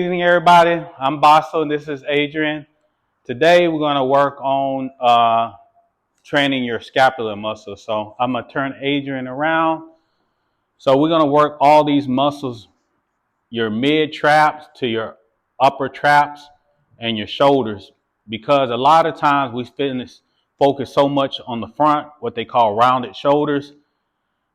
Good evening, everybody. I'm Baso and this is Adrian. Today we're going to work on training your scapular muscles. So I'm going to turn Adrian around. So we're going to work all these muscles, your mid traps to your upper traps and your shoulders, because a lot of times we focus so much on the front, what they call rounded shoulders,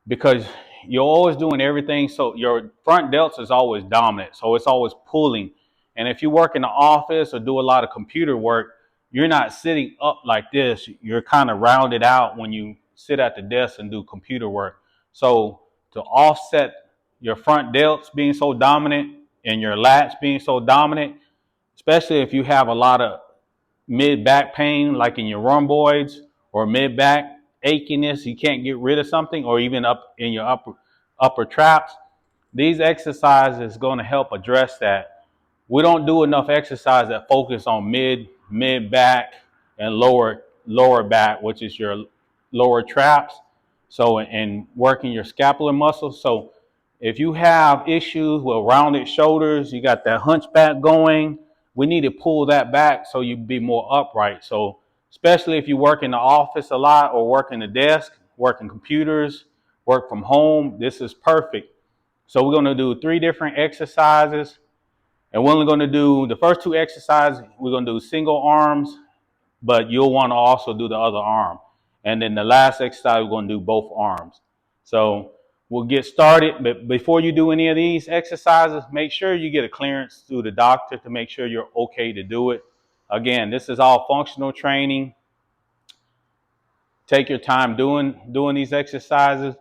because you're always doing everything. So your front delts is always dominant. So it's always pulling. And if you work in the office or do a lot of computer work, you're not sitting up like this. You're kind of rounded out when you sit at the desk and do computer work. So to offset your front delts being so dominant and your lats being so dominant, especially if you have a lot of mid back pain, like in your rhomboids or mid back achiness, you can't get rid of something, or even up in your upper traps. These exercises is going to help address that. We don't do enough exercise that focus on mid back and lower back, which is your lower traps. So, and working your scapular muscles. So if you have issues with rounded shoulders, you got that hunchback going, we need to pull that back so you be more upright. So especially if you work in the office a lot or work in the desk, work in computers, work from home, this is perfect. So we're going to do 3 different exercises, and we're only going to do the first 2 exercises. We're going to do single arms, but you'll want to also do the other arm. And then the last exercise, we're going to do both arms. So we'll get started. But before you do any of these exercises, make sure you get a clearance through the doctor to make sure you're okay to do it. Again, this is all functional training. Take your time doing these exercises.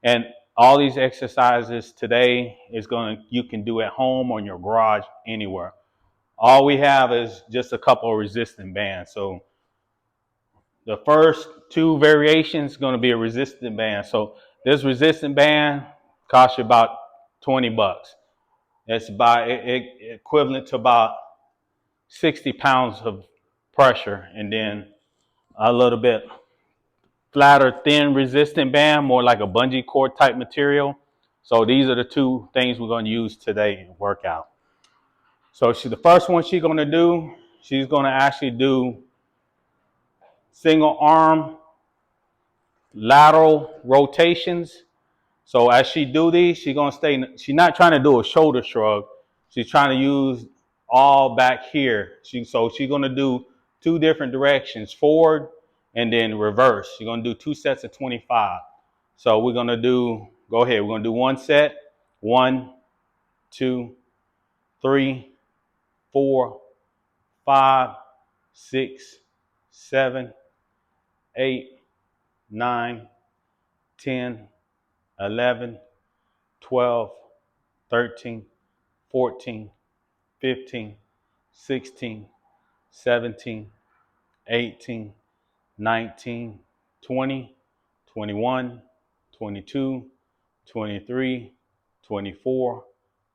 And all these exercises today you can do at home or in your garage, anywhere. All we have is just a couple of resistant bands. So the first 2 variations going to be a resistant band. So this resistant band costs you about $20. It's about equivalent to about 60 pounds of pressure, and then a little bit flatter, thin resistant band, more like a bungee cord type material. So these are the 2 things we're going to use today in workout. So the first one she's going to do, she's going to actually do single arm lateral rotations. So as she do these, she's she's not trying to do a shoulder shrug. She's trying to use all back here. So she's going to do 2 different directions, forward and then reverse. She's going to do 2 sets of 25. So we're going to go ahead. We're going to do 1 set, 1, 2, 3, 4, 5, 6, 7, 8, 9, 10, 11, 12, 13, 14, 15, 16, 17, 18, 19, 20, 21, 22, 23, 24,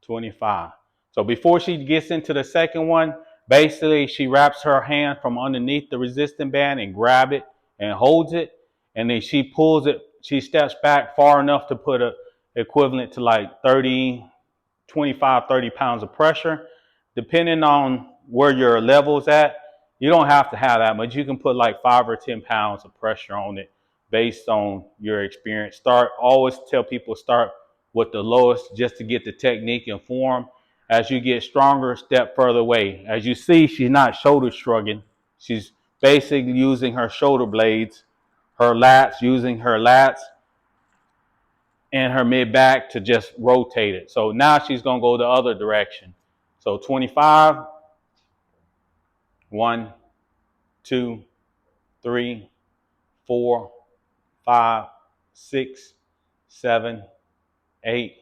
25. So before she gets into the second one, basically she wraps her hand from underneath the resistant band and grab it and holds it, and then she pulls it. She steps back far enough to put a equivalent to like 25, 30 pounds of pressure. Depending on where your level's at, you don't have to have that much. You can put like 5 or 10 pounds of pressure on it based on your experience. Always tell people start with the lowest just to get the technique and form. As you get stronger, step further away. As you see, she's not shoulder shrugging. She's basically using her shoulder blades, using her lats and her mid back to just rotate it. So now she's going to go the other direction. So 25, 1, 2, 3, 4, 5, 6, 7, 8,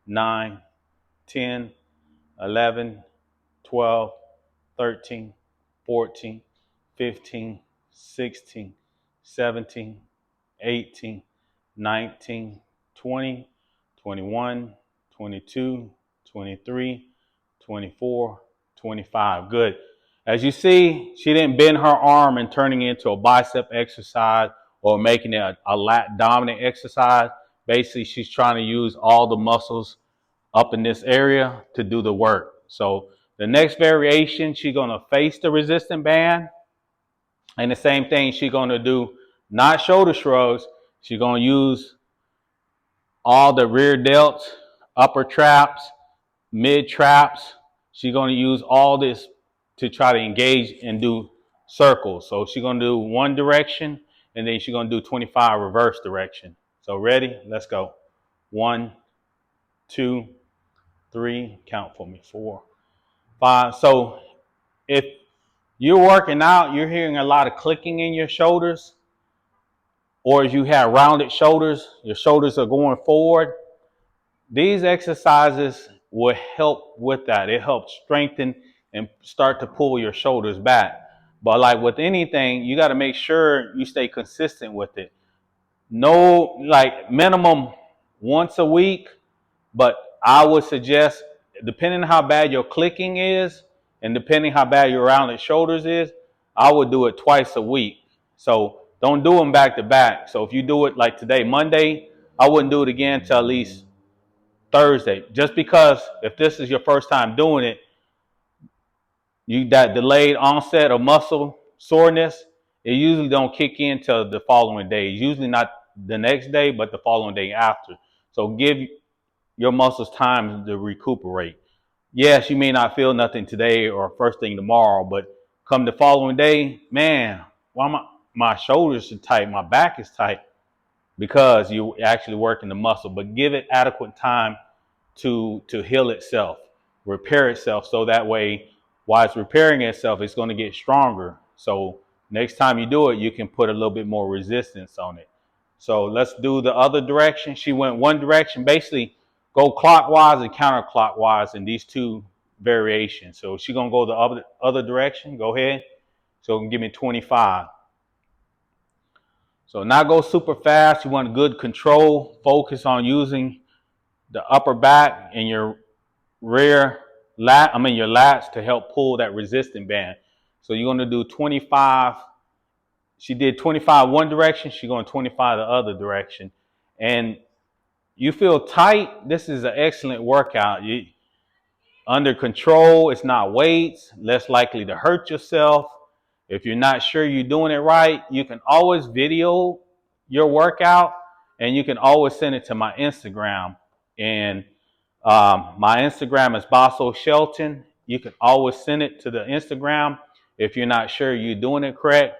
9, 10, 11, 12, 13, 14, 15, 16, 17, 18, 19, 20, 21, 22, 23, 24, 25. Good. As you see, she didn't bend her arm and turning it into a bicep exercise or making it a lat dominant exercise. Basically, she's trying to use all the muscles up in this area to do the work. So The next variation, she's gonna face the resistant band. And the same thing she's gonna do, not shoulder shrugs. She's gonna use all the rear delts, upper traps, mid traps. She's going to use all this to try to engage and do circles. So she's going to do one direction, and then she's going to do 25 reverse direction. So ready? Let's go. 1, 2, 3, count for me, 4, 5. So if you're working out, you're hearing a lot of clicking in your shoulders, or if you have rounded shoulders, your shoulders are going forward. These exercises will help with that. It helps strengthen and start to pull your shoulders back. But like with anything, you got to make sure you stay consistent with it. No, like minimum once a week, but I would suggest, depending on how bad your clicking is and depending how bad your rounded shoulders is, I would do it twice a week. So don't do them back to back. So if you do it like today, Monday, I wouldn't do it again till at least Thursday, just because if this is your first time doing it, that delayed onset of muscle soreness, it usually don't kick in till the following day. Usually not the next day, but the following day after. So give your muscles time to recuperate. Yes, you may not feel nothing today or first thing tomorrow, but come the following day, man, why my shoulders are tight, my back is tight, because you're actually working the muscle. But give it adequate time to heal itself, repair itself, so that way while it's repairing itself, it's going to get stronger. So next time you do it, you can put a little bit more resistance on it. So let's do the other direction. She went one direction, basically go clockwise and counterclockwise in these two variations. So she's going to go the other direction. Go ahead. So give me 25. So not go super fast. You want good control. Focus on using the upper back and your rear your lats to help pull that resistant band. So you're going to do 25. She did 25 one direction. She's going 25 the other direction. And you feel tight. This is an excellent workout. You under control. It's not weights. Less likely to hurt yourself. If you're not sure you're doing it right, you can always video your workout, and you can always send it to my Instagram. And my Instagram is Baso Shelton. You can always send it to the Instagram if you're not sure you're doing it correct.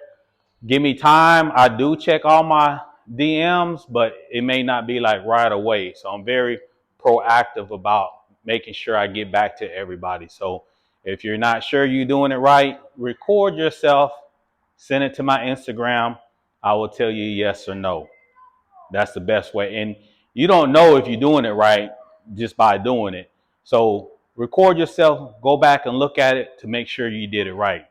Give me time. I do check all my DMs, but it may not be like right away. So I'm very proactive about making sure I get back to everybody. So if you're not sure you're doing it right, record yourself, send it to my Instagram. I will tell you yes or no. That's the best way. And you don't know if you're doing it right just by doing it. So record yourself, go back and look at it to make sure you did it right.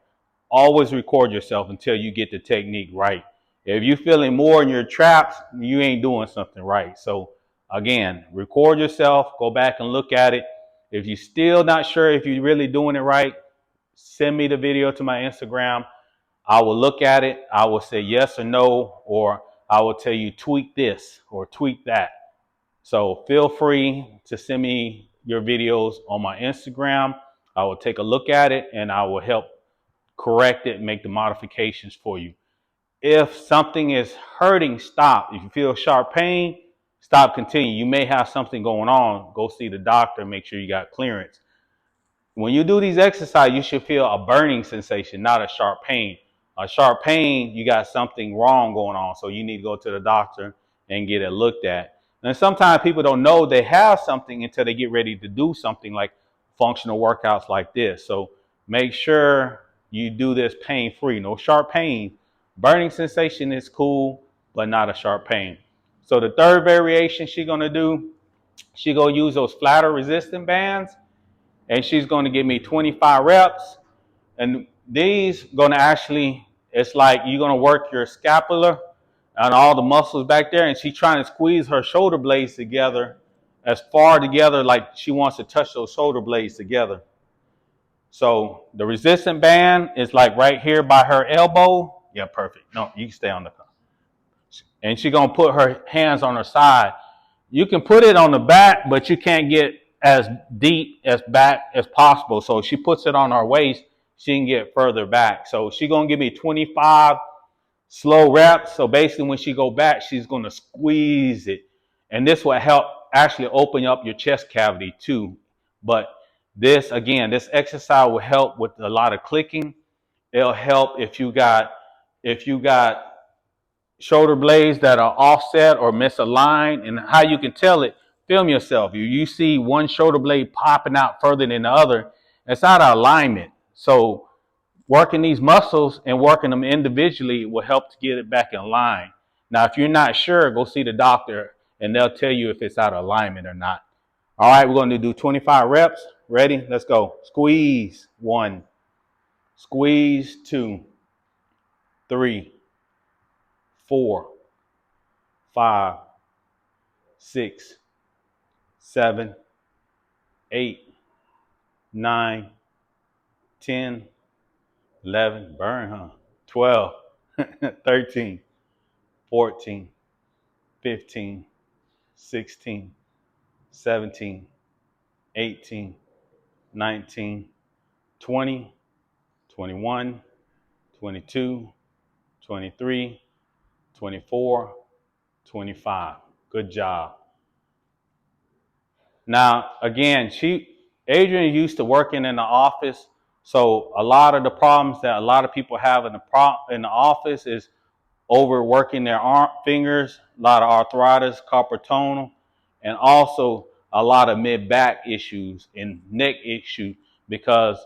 Always record yourself until you get the technique right. If you're feeling more in your traps, you ain't doing something right. So again, record yourself, go back and look at it. If you're still not sure if you're really doing it right, send me the video to my Instagram. I will look at it. I will say yes or no, or I will tell you tweak this or tweak that. So feel free to send me your videos on my Instagram. I will take a look at it and I will help correct it and make the modifications for you. If something is hurting, stop. If you feel sharp pain, stop, continue. You may have something going on. Go see the doctor, make sure you got clearance. When you do these exercises, you should feel a burning sensation, not a sharp pain. A sharp pain, you got something wrong going on. So you need to go to the doctor and get it looked at. And sometimes people don't know they have something until they get ready to do something like functional workouts like this. So make sure you do this pain-free. No sharp pain. Burning sensation is cool, but not a sharp pain. So the third variation she's going to do, she's going to use those flatter resistant bands, and she's going to give me 25 reps. And these going to actually, it's like you're going to work your scapular and all the muscles back there, and she's trying to squeeze her shoulder blades together as far together like she wants to touch those shoulder blades together. So the resistant band is like right here by her elbow. Yeah, perfect. No, you can stay on the car. And she's going to put her hands on her side. You can put it on the back, but you can't get as deep as back as possible. So she puts it on her waist, she can get further back. So she's gonna give me 25 slow reps. So basically when she go back, she's gonna squeeze it. And this will help actually open up your chest cavity too. But this again, this exercise will help with a lot of clicking. It'll help if you got shoulder blades that are offset or misaligned. And how you can tell it, film yourself. You see one shoulder blade popping out further than the other, it's out of alignment. So working these muscles and working them individually will help to get it back in line. Now, if you're not sure, go see the doctor and they'll tell you if it's out of alignment or not. All right, we're going to do 25 reps. Ready? Let's go. Squeeze. 1. Squeeze. 2. 3. 4. 5. 6. 7. 8. 9. 10. 11. Burn, huh? 12. 13. 14. 15. 16. 17. 18. 19. 20. 21. 22. 23. 24. 25. Good job. Now, again, Adrian used to working in the office, so a lot of the problems that a lot of people have in the office is overworking their fingers, a lot of arthritis, carpal tunnel, and also a lot of mid-back issues and neck issues because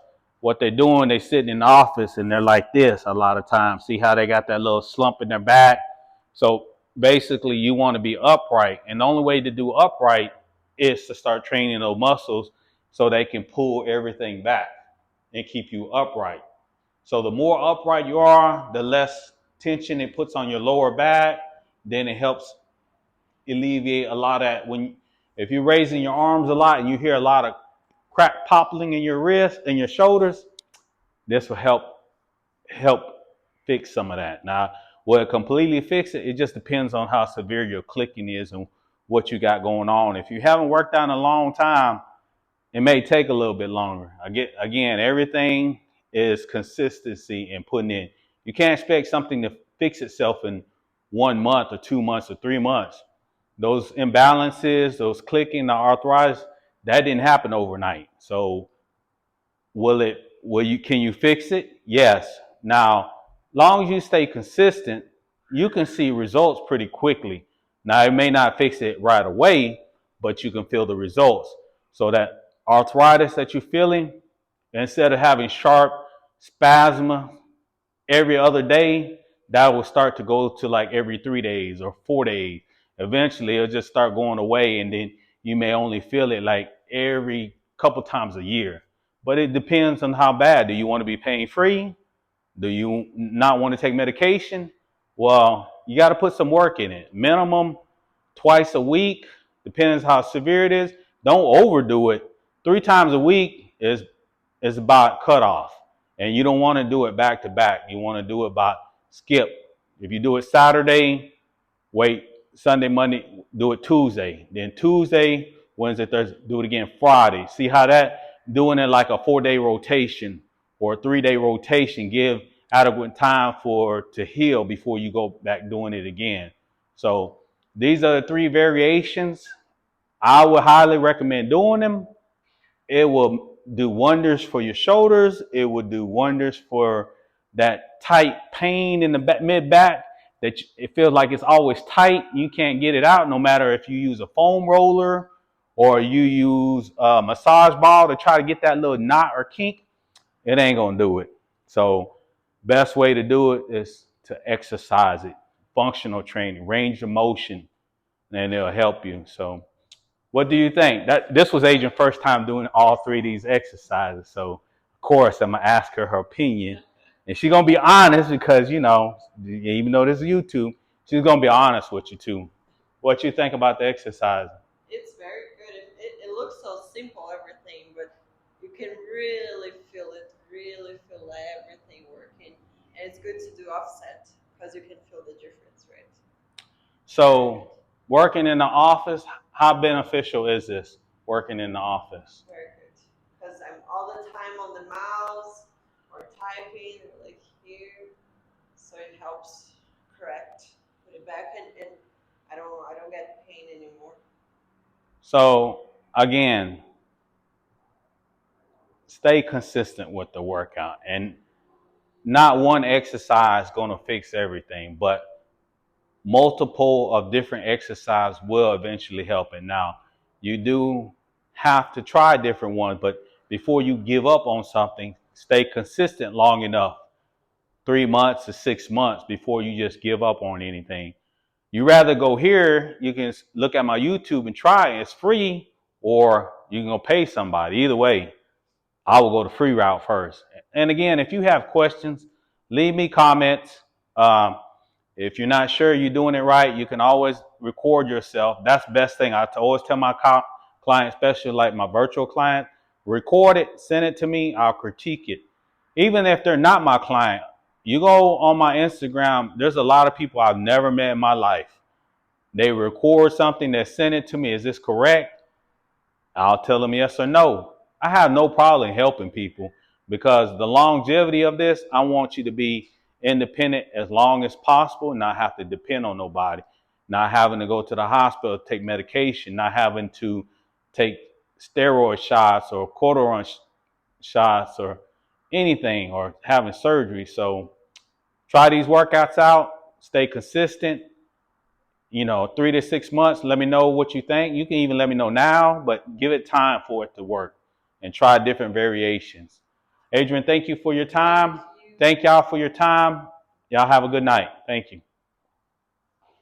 what they're doing, they sitting in the office and they're like this a lot of times. See how they got that little slump in their back? So basically you want to be upright, and the only way to do upright is to start training those muscles so they can pull everything back and keep you upright. So the more upright you are, the less tension it puts on your lower back. Then it helps alleviate a lot of if you're raising your arms a lot and you hear a lot of crack popping in your wrist and your shoulders, this will help fix some of that. Now, will it completely fix it? It just depends on how severe your clicking is and what you got going on. If you haven't worked out in a long time, it may take a little bit longer. Again, everything is consistency and putting in. You can't expect something to fix itself in 1 month or 2 months or 3 months. Those imbalances, those clicking, the arthritis, that didn't happen overnight. So can you fix it? Yes. Now, long as you stay consistent, you can see results pretty quickly. Now, it may not fix it right away, but you can feel the results. So that arthritis that you're feeling, instead of having sharp spasm every other day, that will start to go to like every 3 days or 4 days. Eventually, it'll just start going away, and then you may only feel it like every couple times a year. But it depends on how bad. Do you want to be pain free? Do you not want to take medication? Well, you got to put some work in it. Minimum twice a week, depends how severe it is. Don't overdo it. 3 times a week is about cutoff. And you don't want to do it back to back. You want to do it by skip. If you do it Saturday, wait Sunday, Monday, do it Tuesday. Then Tuesday, Wednesday, Thursday, do it again Friday. See how that, doing it like a 4-day rotation or a 3-day rotation, give adequate time to heal before you go back doing it again. So these are the 3 variations. I would highly recommend doing them. It will do wonders for your shoulders. It will do wonders for that tight pain in the mid back that it feels like it's always tight. You can't get it out no matter if you use a foam roller or you use a massage ball to try to get that little knot or kink. It ain't going to do it. So best way to do it is to exercise it. Functional training, range of motion, and it'll help you. So what do you think? This was Adrian's first time doing all 3 of these exercises. So, of course, I'm going to ask her opinion. And she's going to be honest because, even though this is YouTube, she's going to be honest with you, too. What you think about the exercise? It's very good. It looks so simple, everything, but you can really feel it, really feel everything working. And it's good to do offset because you can feel the difference, right? So, working in the office, how beneficial is this? working in the office. Very good. Because I'm all the time on the mouse or typing like here, so it helps correct, put it back, and I don't get pain anymore. So again, stay consistent with the workout, and not one exercise going to fix everything, but multiple of different exercise will eventually help. And now you do have to try different ones, but before you give up on something, stay consistent long enough, 3 months to 6 months, before you just give up on anything. You rather go here, you can look at my YouTube and try it. It's free, or you can go pay somebody. Either way, I will go the free route first. And again, if you have questions, leave me comments. Um, if you're not sure you're doing it right, you can always record yourself. That's the best thing. I always tell my clients, especially like my virtual client, record it, send it to me. I'll critique it. Even if they're not my client, you go on my Instagram, there's a lot of people I've never met in my life. They record something, they send it to me. Is this correct? I'll tell them yes or no. I have no problem helping people, because the longevity of this, I want you to be independent as long as possible, not have to depend on nobody, not having to go to the hospital, take medication, not having to take steroid shots or cortisone shots or anything, or having surgery. So try these workouts out, stay consistent, 3 to 6 months. Let me know what you think. You can even let me know now, but give it time for it to work and try different variations. Adrian, thank you for your time. Thank you. Thank y'all for your time. Y'all have a good night. Thank you.